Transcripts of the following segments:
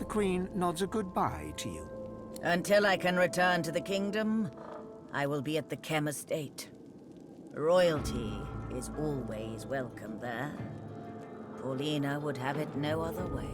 The Queen nods a goodbye to you. Until I can return to the kingdom, I will be at the Chem estate. Royalty is always welcome there. Paulina would have it no other way.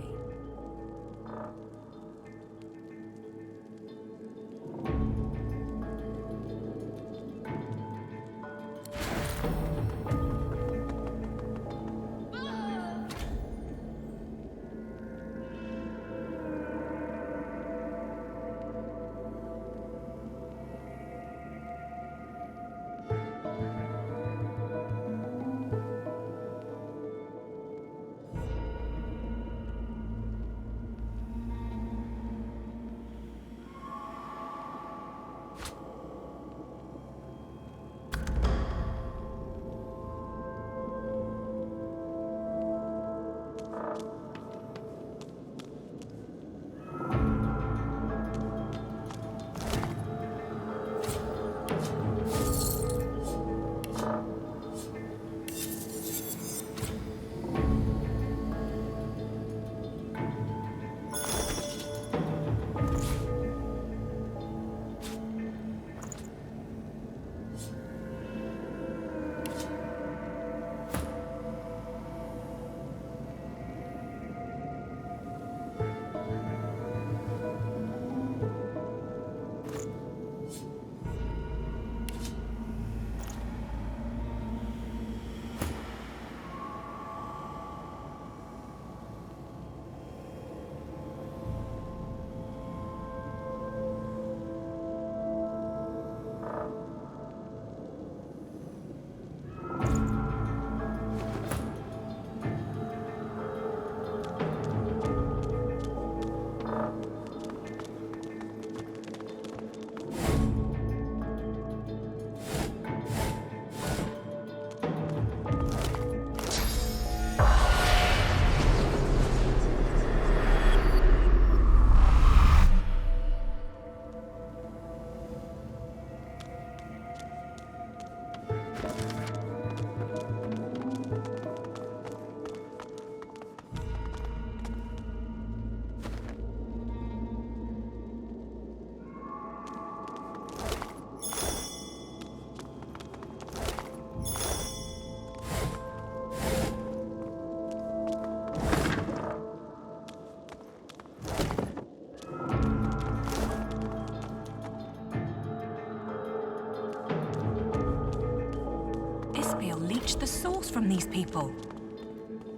The source from these people.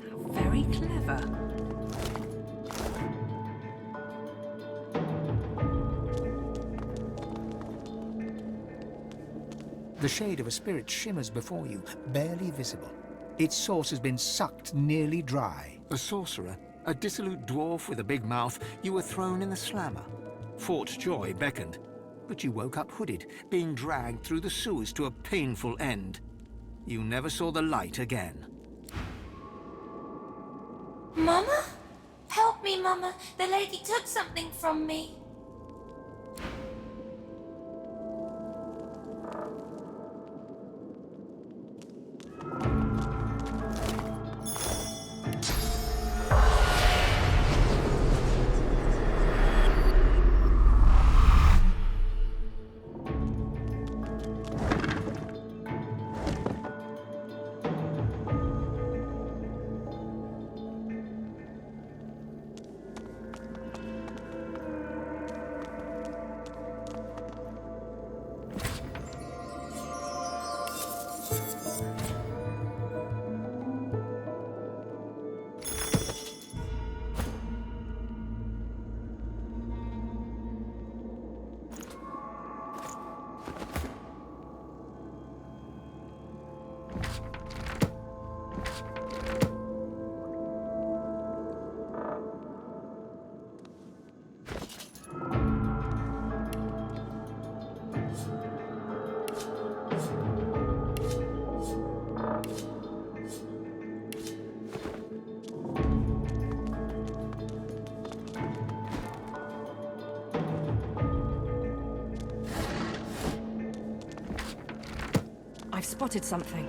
How very clever. The shade of a spirit shimmers before you, barely visible. Its source has been sucked nearly dry. A sorcerer, a dissolute dwarf with a big mouth, you were thrown in the slammer. Fort Joy beckoned, but you woke up hooded, being dragged through the sewers to a painful end. You never saw the light again. Mama? Help me, Mama. The lady took something from me. I've spotted something.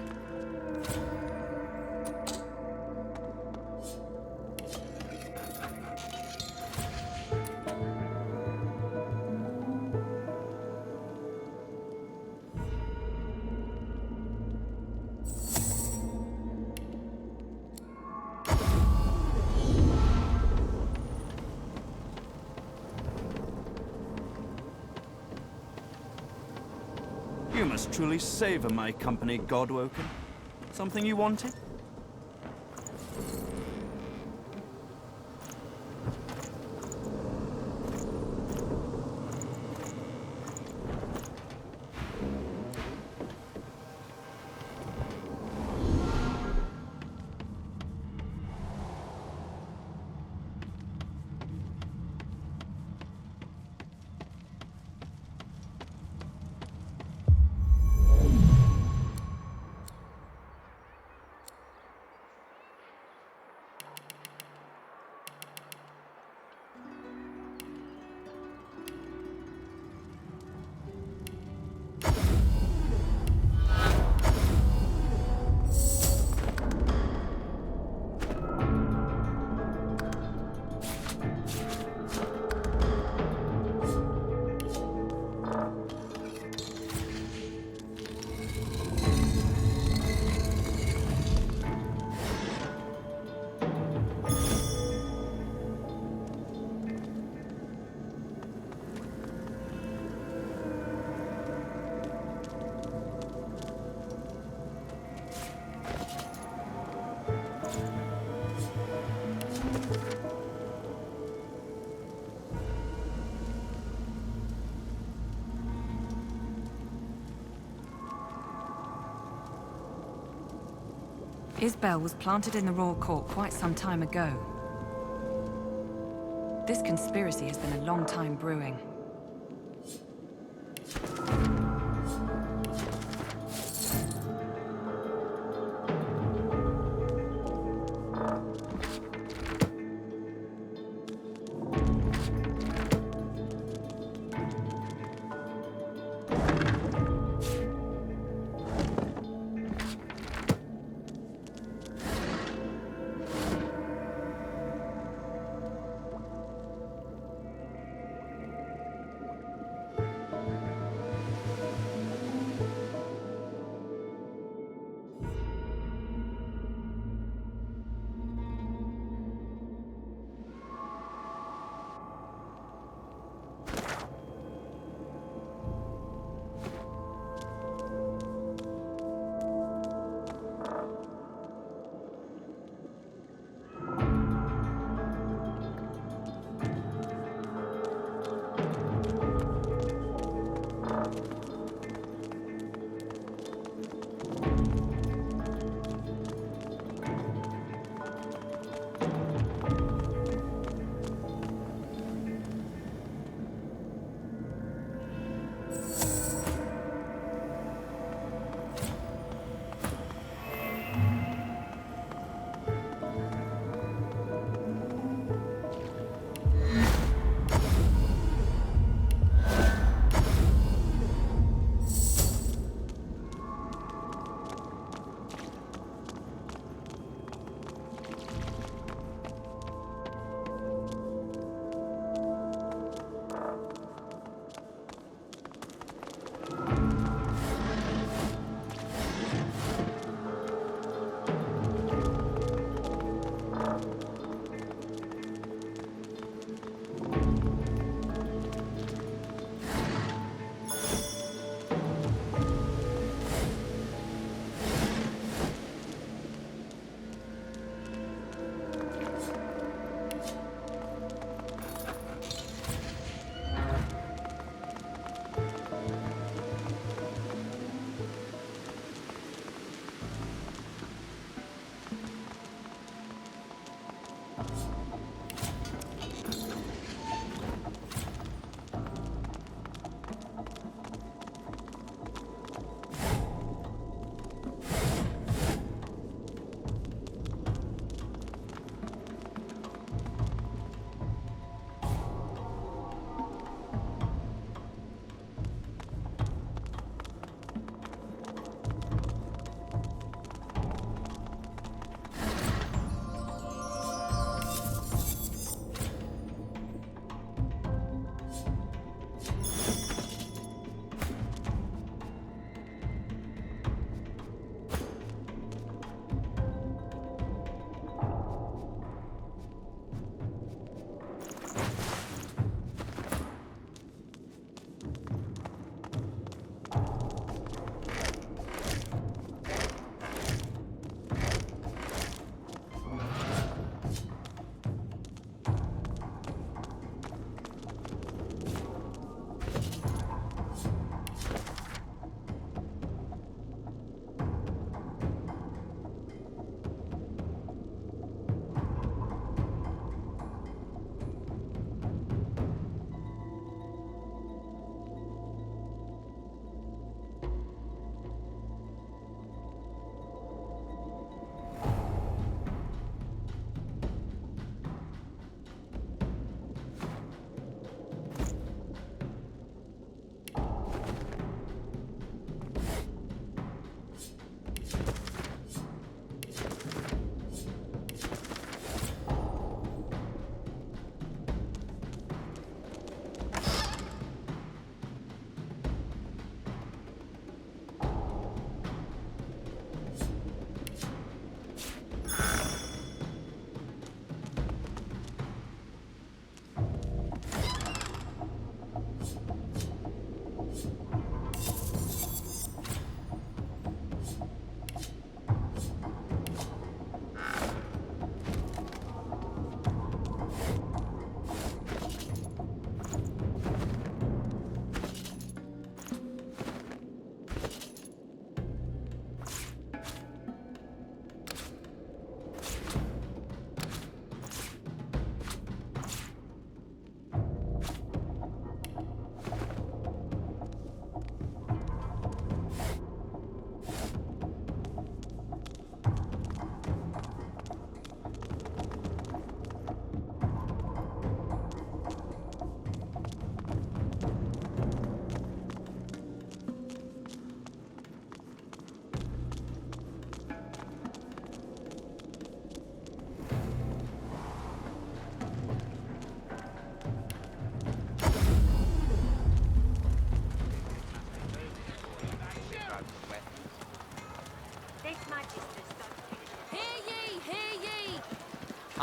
You must truly savor my company, Godwoken. Something you wanted? Isbel was planted in the Royal Court quite some time ago. This conspiracy has been a long time brewing.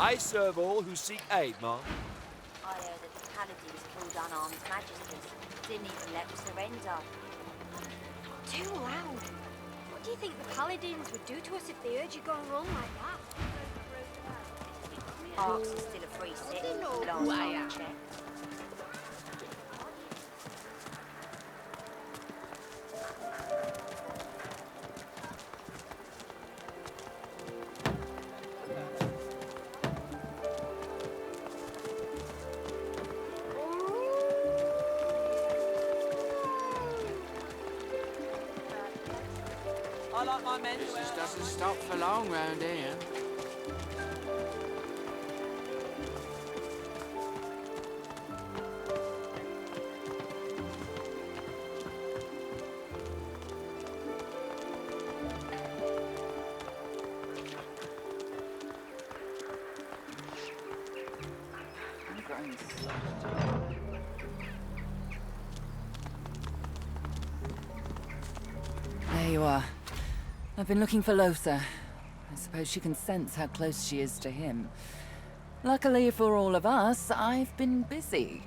I serve all who seek aid, ma'am. I heard that the paladins killed unarmed magisters. Didn't even let them surrender. Too loud. What do you think the paladins would do to us if they heard you going wrong like that? Arks is still a free city. Last time I checked. I like my men. Business doesn't stop for long round here. There you are. I've been looking for Losa. I suppose she can sense how close she is to him. Luckily for all of us, I've been busy.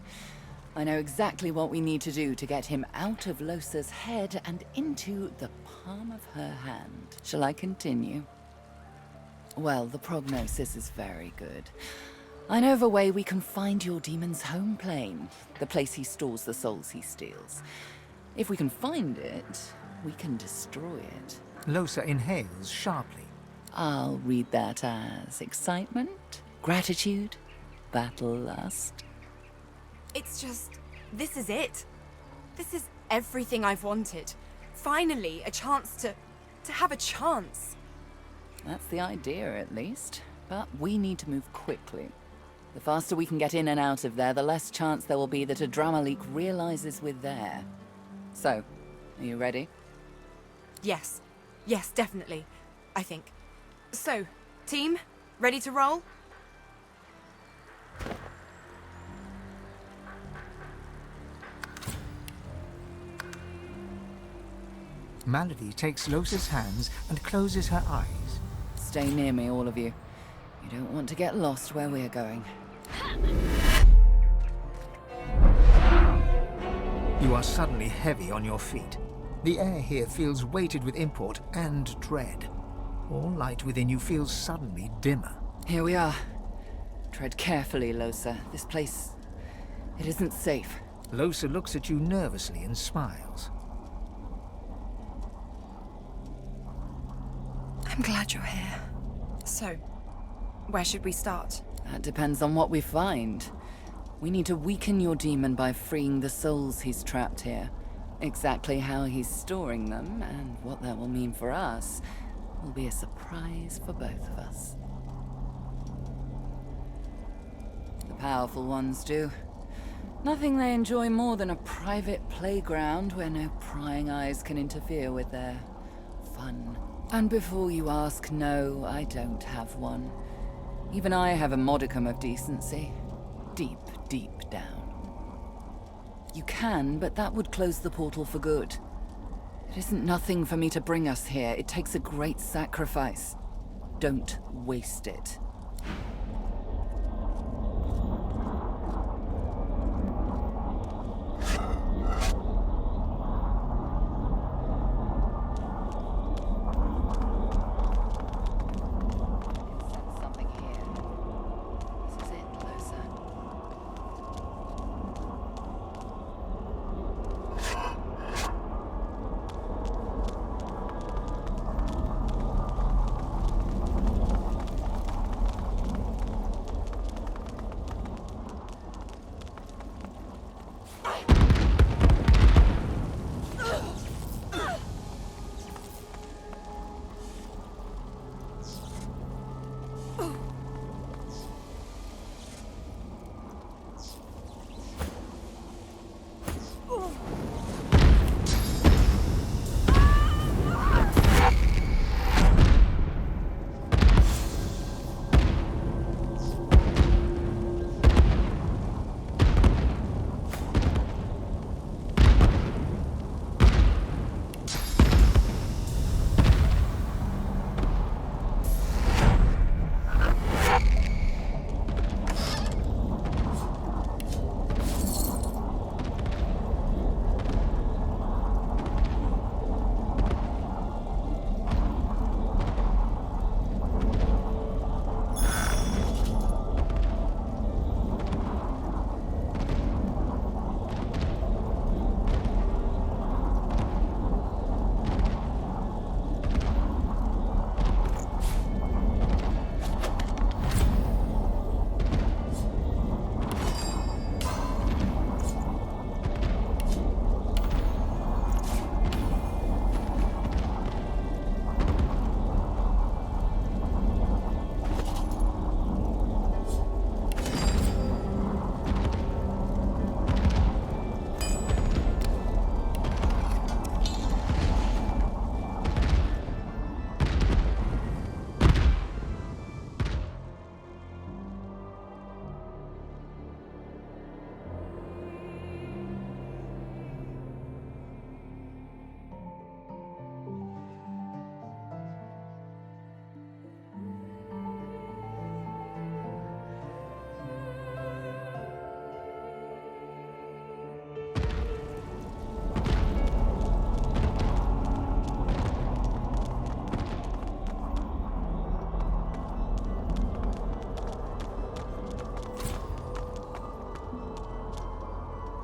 I know exactly what we need to do to get him out of Losa's head and into the palm of her hand. Shall I continue? Well, the prognosis is very good. I know of a way we can find your demon's home plane, the place he stores the souls he steals. If we can find it, we can destroy it. Losa inhales sharply. I'll read that as excitement, gratitude, battle lust. It's just, this is it. This is everything I've wanted. Finally, a chance to have a chance. That's the idea, at least. But we need to move quickly. The faster we can get in and out of there, the less chance there will be that a drama leak realizes we're there. So, are you ready? Yes. Yes, definitely. I think. So, team, ready to roll? Malady takes Losa's hands and closes her eyes. Stay near me, all of you. You don't want to get lost where we're going. You are suddenly heavy on your feet. The air here feels weighted with import and dread. All light within you feels suddenly dimmer. Here we are. Tread carefully, Losa. This place... it isn't safe. Losa looks at you nervously and smiles. I'm glad you're here. So, where should we start? That depends on what we find. We need to weaken your demon by freeing the souls he's trapped here. Exactly how he's storing them, and what that will mean for us, will be a surprise for both of us. The powerful ones do. Nothing they enjoy more than a private playground where no prying eyes can interfere with their fun. And before you ask, no, I don't have one. Even I have a modicum of decency. Deep, deep down. You can, but that would close the portal for good. It isn't nothing for me to bring us here. It takes a great sacrifice. Don't waste it. Something here. This is it, Losa.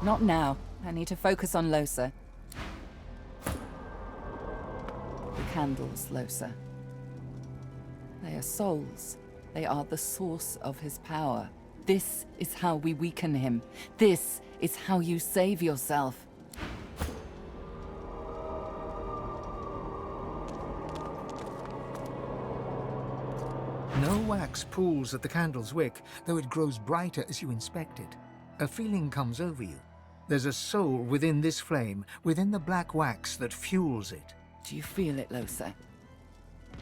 Not now. I need to focus on Losa. The candles, Losa. They are souls. They are the source of his power. This is how we weaken him. This is how you save yourself. No wax pools at the candle's wick, though it grows brighter as you inspect it. A feeling comes over you. There's a soul within this flame, within the black wax that fuels it. Do you feel it, Losa?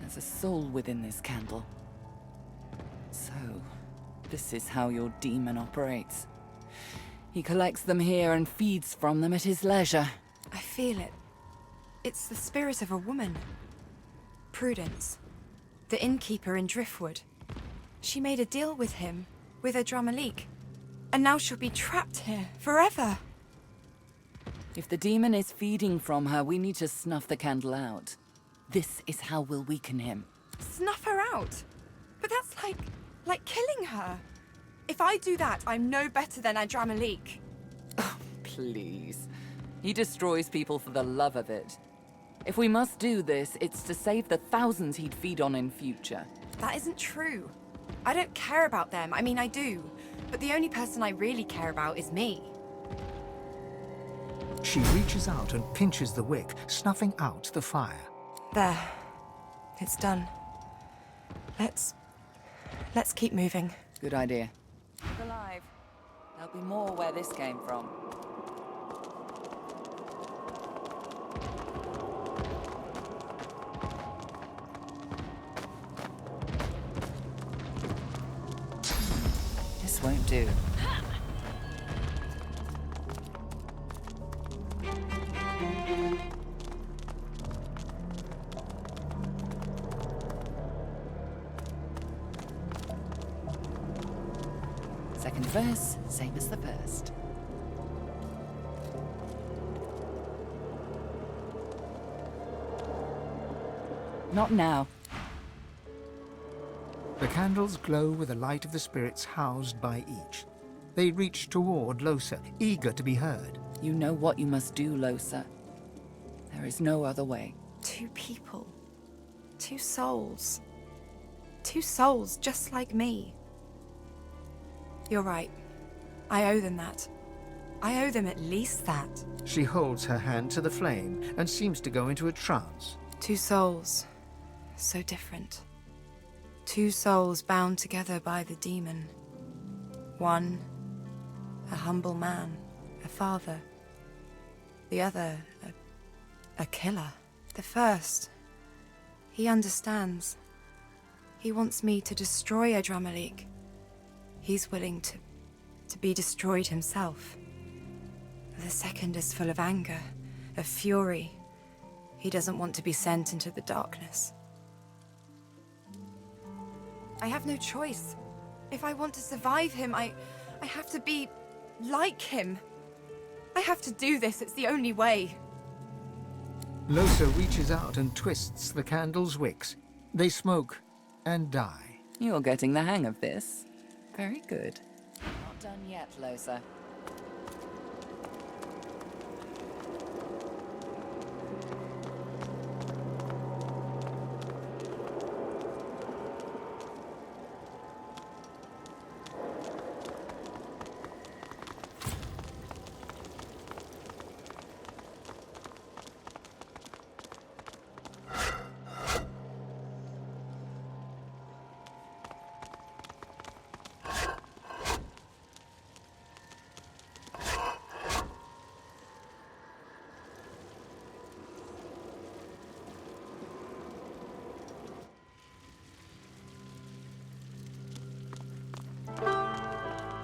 There's a soul within this candle. So, this is how your demon operates. He collects them here and feeds from them at his leisure. I feel it. It's the spirit of a woman. Prudence. The innkeeper in Driftwood. She made a deal with him, with a Dramalik. And now she'll be trapped here, forever. If the demon is feeding from her, we need to snuff the candle out. This is how we'll weaken him. Snuff her out? But that's like killing her. If I do that, I'm no better than a Dramalik. Oh, please. He destroys people for the love of it. If we must do this, it's to save the thousands he'd feed on in future. That isn't true. I don't care about them. I mean, I do. But the only person I really care about is me. She reaches out and pinches the wick, snuffing out the fire. There. It's done. Let's keep moving. Good idea. Keep alive. There'll be more where this came from. This won't do. Second verse, same as the first. Not now. The candles glow with the light of the spirits housed by each. They reach toward Losa, eager to be heard. You know what you must do, Losa. There is no other way. 2 people. 2 souls. 2 souls just like me. You're right. I owe them that. I owe them at least that. She holds her hand to the flame and seems to go into a trance. 2 souls. So different. 2 souls bound together by the demon. One, a humble man, a father. The other, a killer. The first, he understands. He wants me to destroy a Dramalik. He's willing to be destroyed himself. The second is full of anger, of fury. He doesn't want to be sent into the darkness. I have no choice. If I want to survive him, I have to be like him. I have to do this, it's the only way. Losa reaches out and twists the candle's wicks. They smoke and die. You're getting the hang of this. Very good. Not done yet, Losa.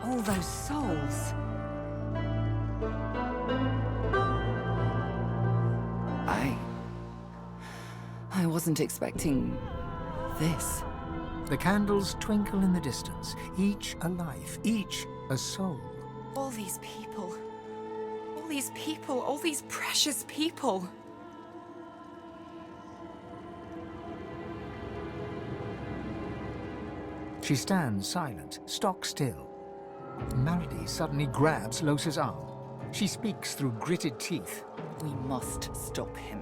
All those souls. I wasn't expecting this. The candles twinkle in the distance, each a life, each a soul. All these people. All these people, all these precious people. She stands silent, stock still. Malady suddenly grabs Losa's arm. She speaks through gritted teeth. We must stop him.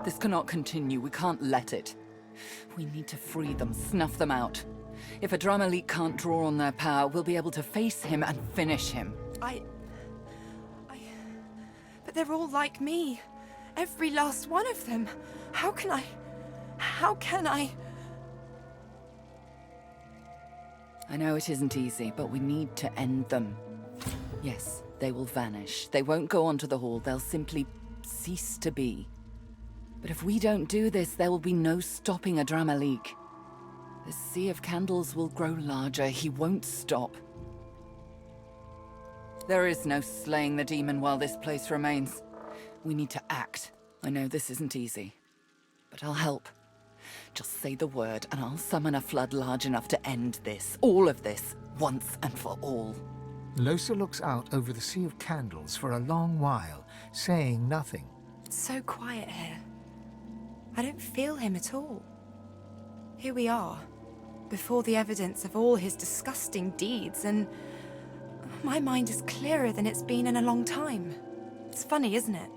This cannot continue. We can't let it. We need to free them, snuff them out. If a drama leak can't draw on their power, we'll be able to face him and finish him. But they're all like me. Every last one of them. How can I... I know it isn't easy, but we need to end them. Yes, they will vanish. They won't go onto the hall. They'll simply cease to be. But if we don't do this, there will be no stopping a drama leak. The sea of candles will grow larger. He won't stop. There is no slaying the demon while this place remains. We need to act. I know this isn't easy, but I'll help. Just say the word, and I'll summon a flood large enough to end this, all of this, once and for all. Lohse looks out over the sea of candles for a long while, saying nothing. It's so quiet here. I don't feel him at all. Here we are, before the evidence of all his disgusting deeds, and my mind is clearer than it's been in a long time. It's funny, isn't it?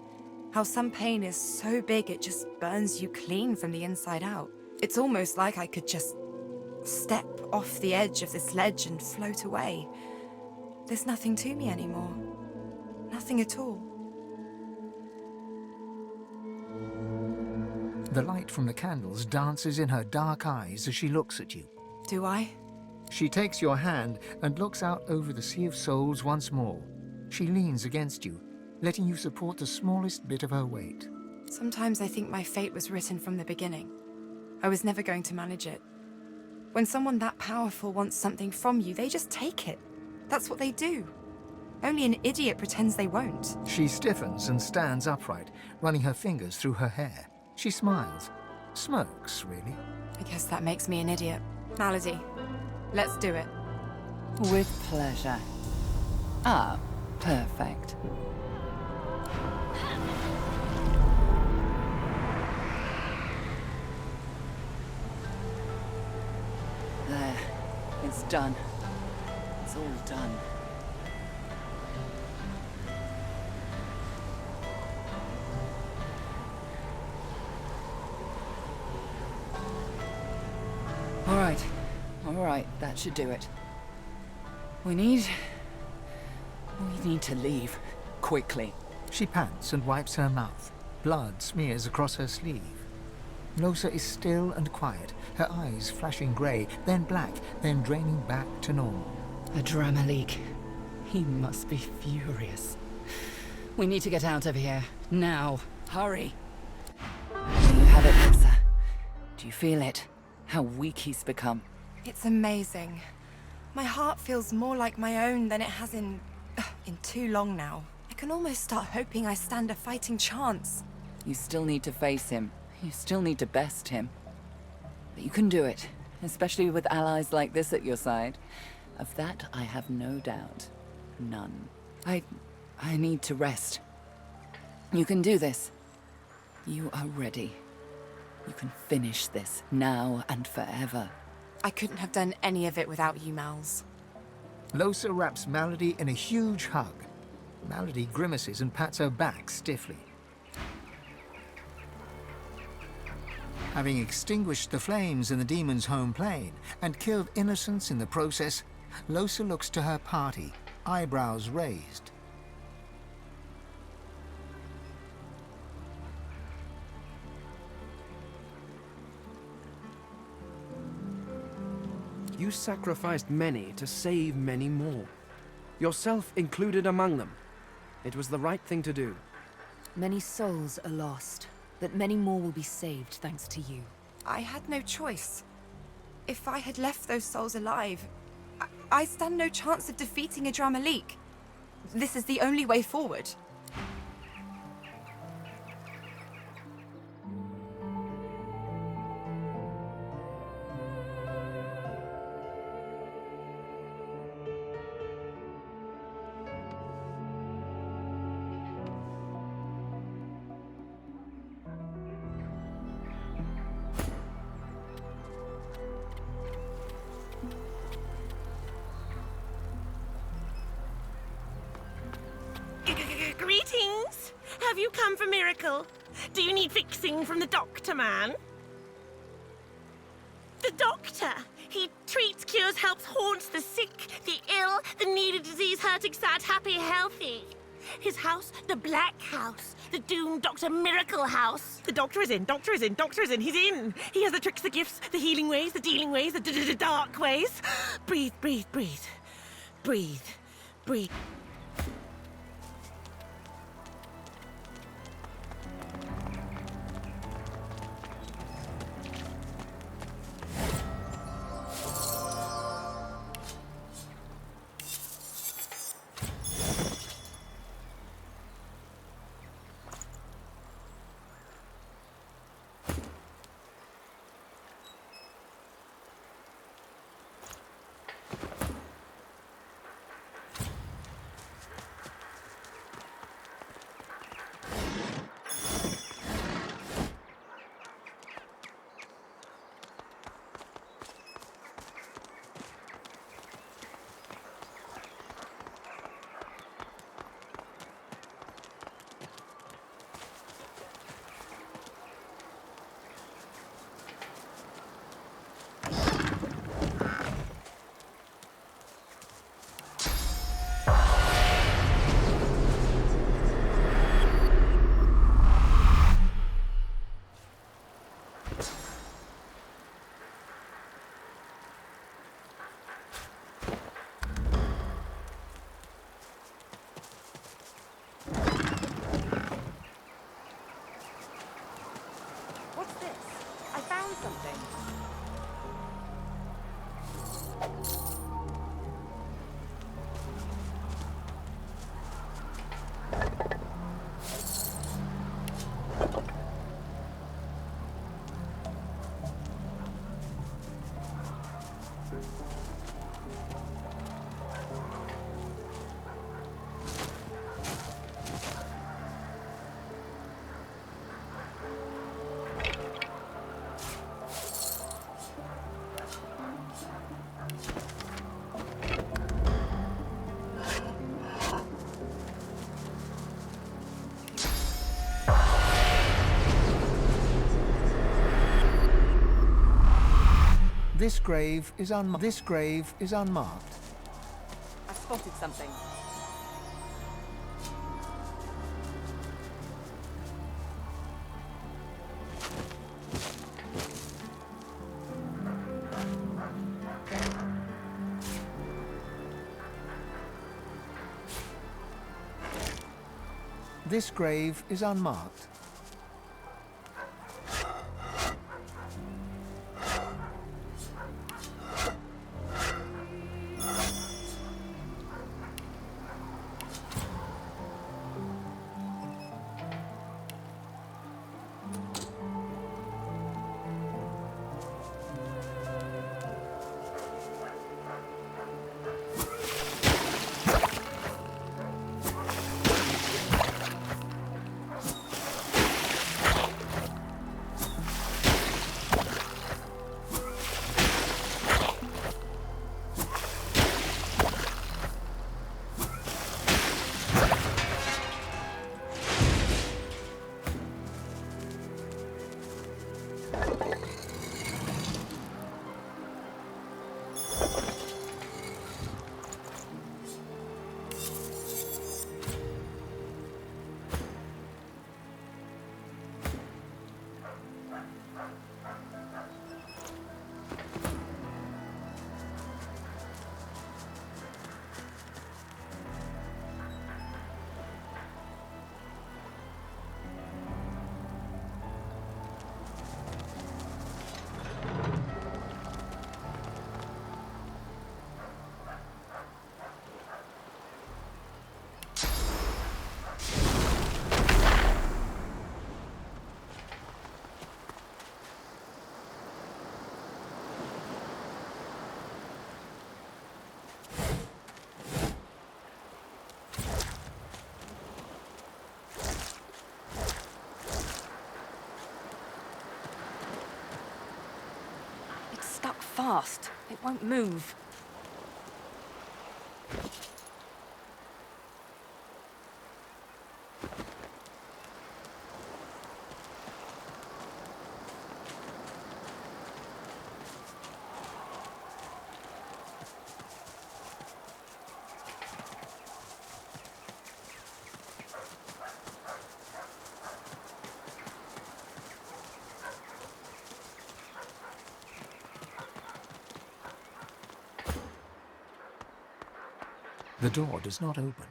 How some pain is so big it just burns you clean from the inside out. It's almost like I could just step off the edge of this ledge and float away. There's nothing to me anymore. Nothing at all. The light from the candles dances in her dark eyes as she looks at you. Do I? She takes your hand and looks out over the sea of souls once more. She leans against you, letting you support the smallest bit of her weight. Sometimes I think my fate was written from the beginning. I was never going to manage it. When someone that powerful wants something from you, they just take it. That's what they do. Only an idiot pretends they won't. She stiffens and stands upright, running her fingers through her hair. She smiles. Smirks, really. I guess that makes me an idiot. Malady, let's do it. With pleasure. Ah, perfect. There. It's done. It's all done. All right, that should do it. We need to leave. Quickly. She pants and wipes her mouth. Blood smears across her sleeve. Lohse is still and quiet, her eyes flashing grey, then black, then draining back to normal. A drama leak. He must be furious. We need to get out of here. Now. Hurry. There you have it, Lohse. Do you feel it? How weak he's become. It's amazing. My heart feels more like my own than it has in too long now. I can almost start hoping I stand a fighting chance. You still need to face him. You still need to best him. But you can do it, especially with allies like this at your side. Of that, I have no doubt. None. I need to rest. You can do this. You are ready. You can finish this, now and forever. I couldn't have done any of it without you, Mals. Lohse wraps Malady in a huge hug. Malady grimaces and pats her back stiffly. Having extinguished the flames in the demon's home plane and killed innocents in the process, Lohse looks to her party, eyebrows raised. You sacrificed many to save many more. Yourself included among them. It was the right thing to do. Many souls are lost, but many more will be saved thanks to you. I had no choice. If I had left those souls alive, I stand no chance of defeating a drama leak. This is the only way forward. Have you come for miracle? Do you need fixing from the doctor, man? The doctor! He treats, cures, helps, haunts the sick, the ill, the needy, disease, hurting, sad, happy, healthy. His house, the Black House, the doomed Doctor Miracle House. The doctor is in, doctor is in, doctor is in, he's in. He has the tricks, the gifts, the healing ways, the dealing ways, the dark ways. Breathe, breathe, breathe. Breathe, breathe. This grave is unmarked. I spotted something. This grave is unmarked. Stuck fast. It won't move. The door does not open.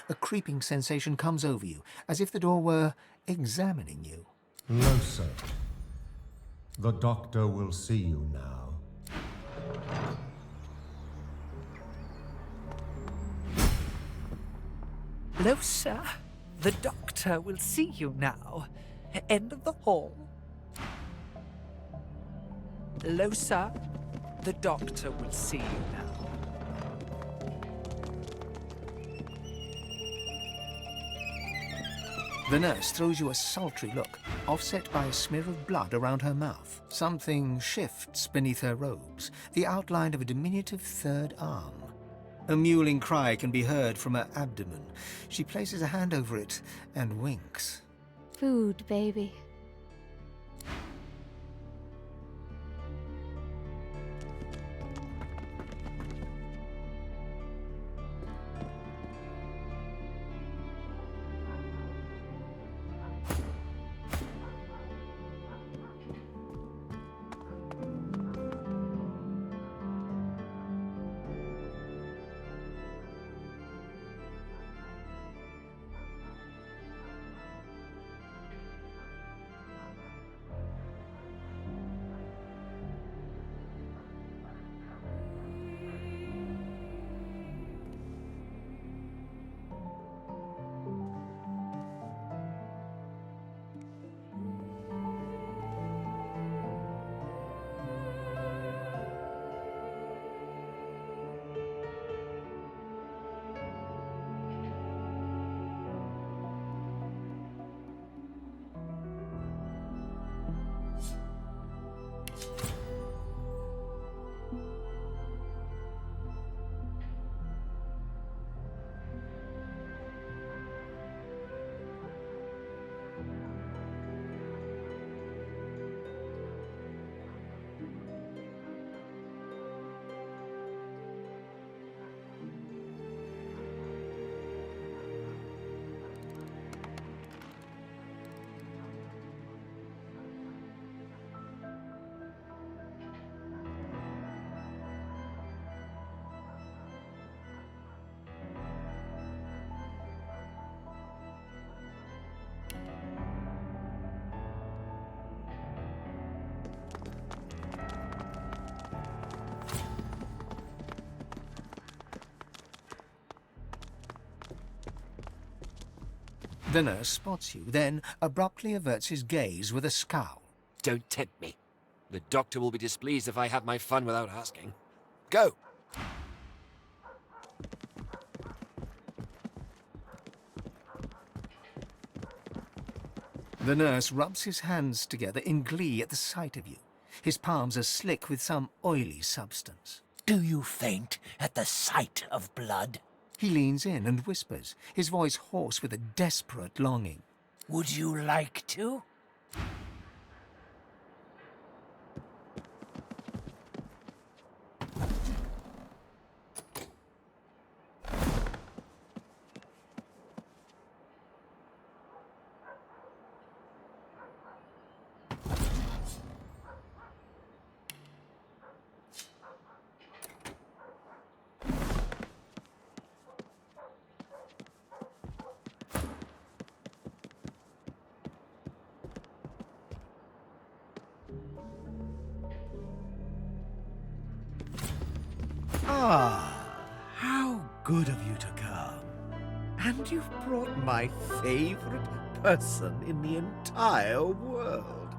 A creeping sensation comes over you, as if the door were examining you. No, sir. The doctor will see you now. Hello, sir. The doctor will see you now. End of the hall. Hello, sir. The doctor will see you now. The nurse throws you a sultry look, offset by a smear of blood around her mouth. Something shifts beneath her robes, the outline of a diminutive third arm. A mewling cry can be heard from her abdomen. She places a hand over it and winks. Food, baby. The nurse spots you, then abruptly averts his gaze with a scowl. Don't tempt me. The doctor will be displeased if I have my fun without asking. Go! The nurse rubs his hands together in glee at the sight of you. His palms are slick with some oily substance. Do you faint at the sight of blood? He leans in and whispers, his voice hoarse with a desperate longing. Would you like to? Ah, how good of you to come. And you've brought my favorite person in the entire world.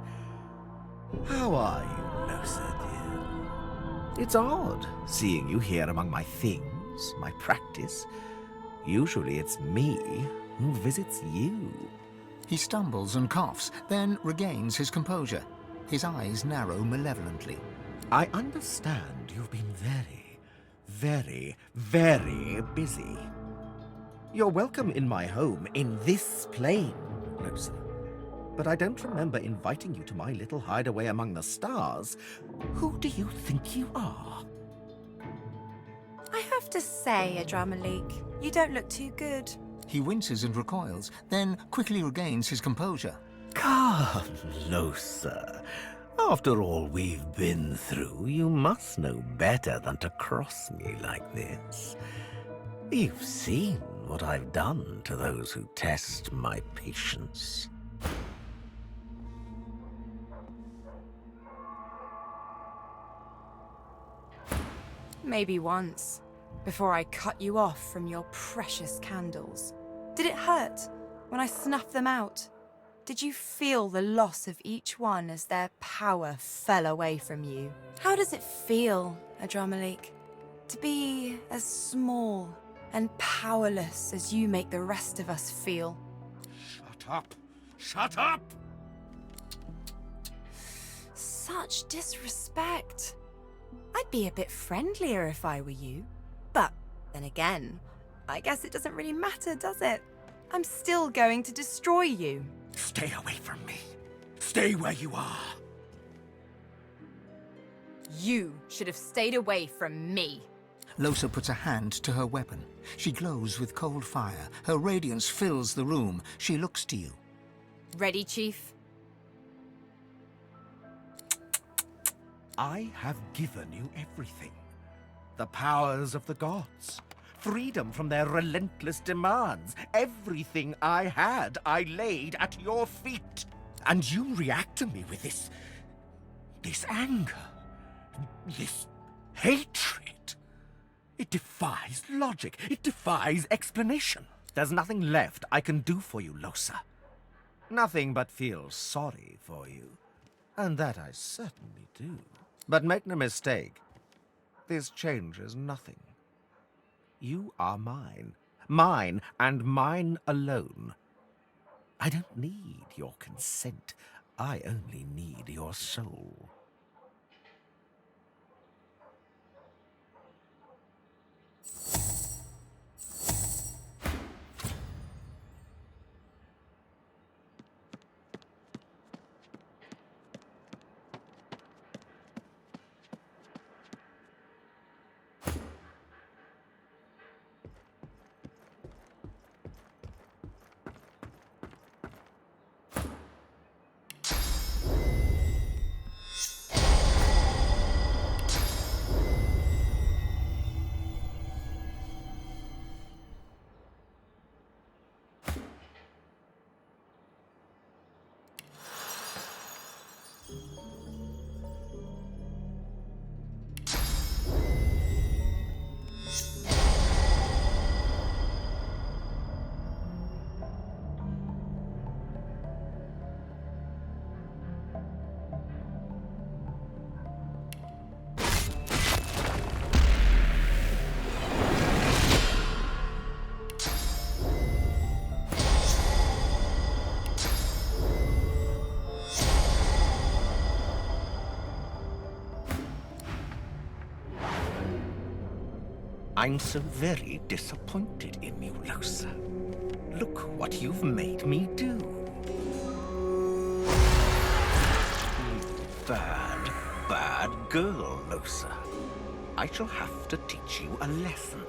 How are you, Losa, dear? It's odd seeing you here among my things, my practice. Usually it's me who visits you. He stumbles and coughs, then regains his composure. His eyes narrow malevolently. I understand you've been very busy. You're welcome in my home in this plane, Losa. But I don't remember inviting you to my little hideaway among the stars. Who do you think you are? I have to say, Adramalik, you don't look too good. He winces and recoils, then quickly regains his composure. Come, Losa. After all we've been through, you must know better than to cross me like this. You've seen what I've done to those who test my patience. Maybe once, before I cut you off from your precious candles. Did it hurt when I snuffed them out? Did you feel the loss of each one as their power fell away from you? How does it feel, Adramalik, to be as small and powerless as you make the rest of us feel? Shut up! Shut up! Such disrespect. I'd be a bit friendlier if I were you. But then again, I guess it doesn't really matter, does it? I'm still going to destroy you. Stay away from me. Stay where you are. You should have stayed away from me. Lohse puts a hand to her weapon. She glows with cold fire. Her radiance fills the room. She looks to you. Ready, Chief? I have given you everything. The powers of the gods. Freedom from their relentless demands. Everything I had, I laid at your feet. And you react to me with this anger. This hatred. It defies logic. It defies explanation. There's nothing left I can do for you, Lohse. Nothing but feel sorry for you. And that I certainly do. But make no mistake, this changes nothing. You are mine. Mine and mine alone. I don't need your consent. I only need your soul. I'm so very disappointed in you, Lohse. Look what you've made me do. You bad, bad girl, Lohse. I shall have to teach you a lesson.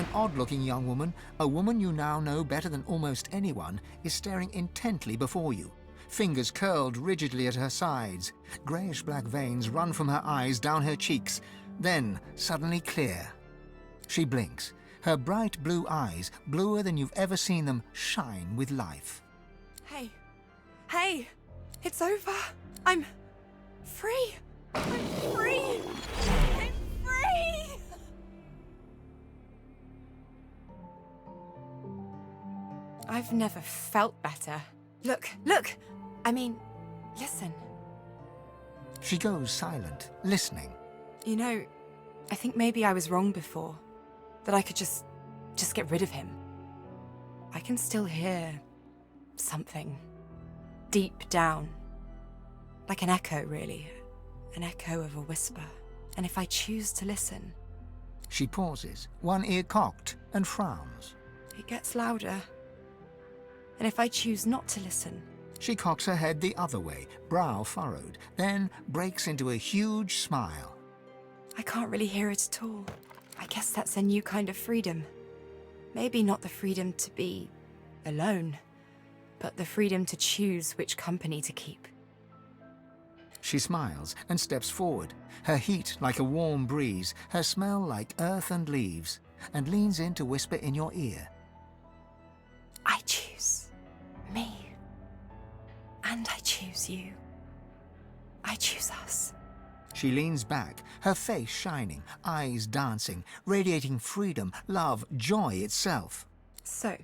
An odd-looking young woman, a woman you now know better than almost anyone, is staring intently before you. Fingers curled rigidly at her sides. Greyish-black veins run from her eyes down her cheeks, then suddenly clear. She blinks. Her bright blue eyes, bluer than you've ever seen them, shine with life. Hey. Hey! It's over! I'm free! I'm free! I'm free! I've never felt better. Look! I mean, listen. She goes silent, listening. You know, I think maybe I was wrong before. That I could just get rid of him. I can still hear something. Deep down. Like an echo, really. An echo of a whisper. And if I choose to listen... She pauses, one ear cocked, and frowns. It gets louder. And if I choose not to listen... She cocks her head the other way, brow furrowed, then breaks into a huge smile. I can't really hear it at all. I guess that's a new kind of freedom. Maybe not the freedom to be alone, but the freedom to choose which company to keep. She smiles and steps forward, her heat like a warm breeze, her smell like earth and leaves, and leans in to whisper in your ear. I choose me. And I choose you. I choose us. She leans back, her face shining, eyes dancing, radiating freedom, love, joy itself. So,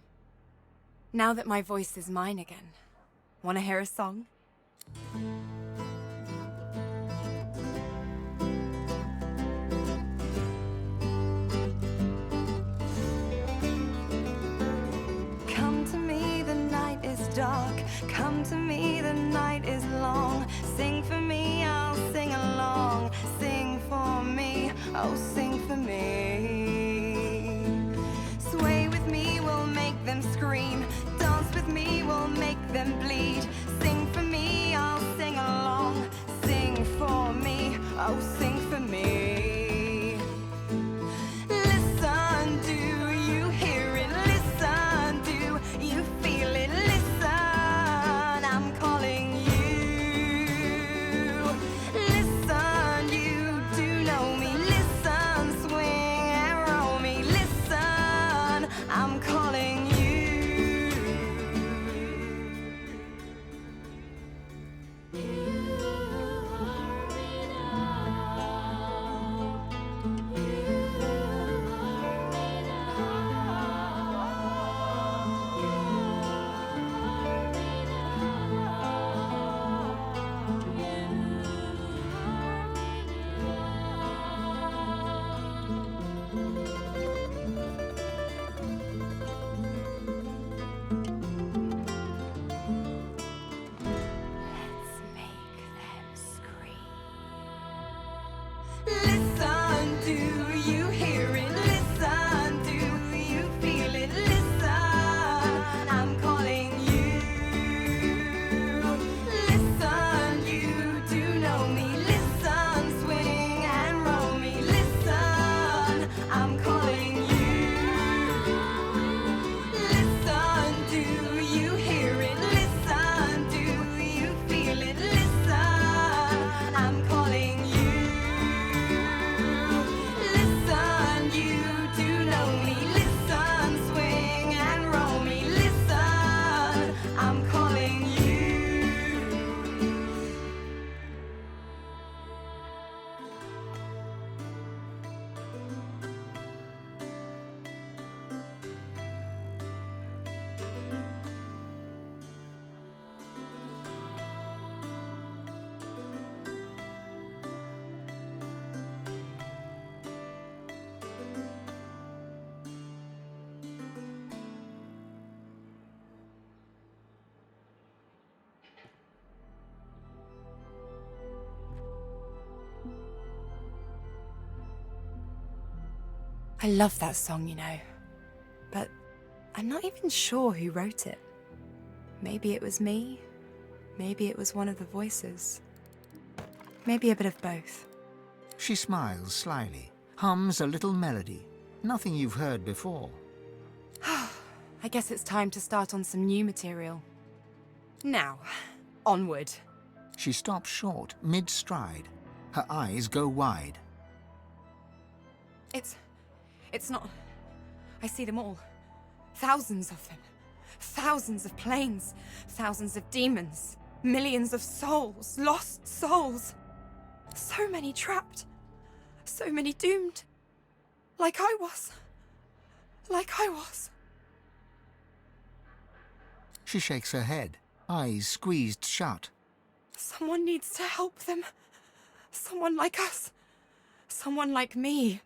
now that my voice is mine again, want to hear a song? Come to me, the night is dark. Come to me, the night is long. Sing for me, I'll sing along. Sing for me, oh sing for me. Sway with me, we'll make them scream. Dance with me, we'll make them bleed. Sing for me, I'll sing along. Sing for me, oh sing for me. Listen, do you hear it? Listen, do you feel it? Listen, I'm calling you. Listen, you do know me. Listen, swing and roll me. Listen, I'm calling you. Listen, do you hear it? Listen, do you feel it? Listen, I'm calling you. Listen, you do know me. Listen, swing and roll me. Listen, I'm calling you. Listen, do you hear it? Listen, do you feel it? Listen, I'm calling you. Listen, you do know me. Listen, swing and roll me. Listen, I'm calling you. I love that song, you know, but I'm not even sure who wrote it. Maybe it was me, maybe it was one of the voices, maybe a bit of both. She smiles slyly, hums a little melody. Nothing you've heard before. I guess it's time to start on some new material. Now, onward. She stops short, mid-stride. Her eyes go wide. It's not... I see them all. Thousands of them. Thousands of planes. Thousands of demons. Millions of souls. Lost souls. So many trapped. So many doomed. Like I was. Like I was. She shakes her head, eyes squeezed shut. Someone needs to help them. Someone like us. Someone like me.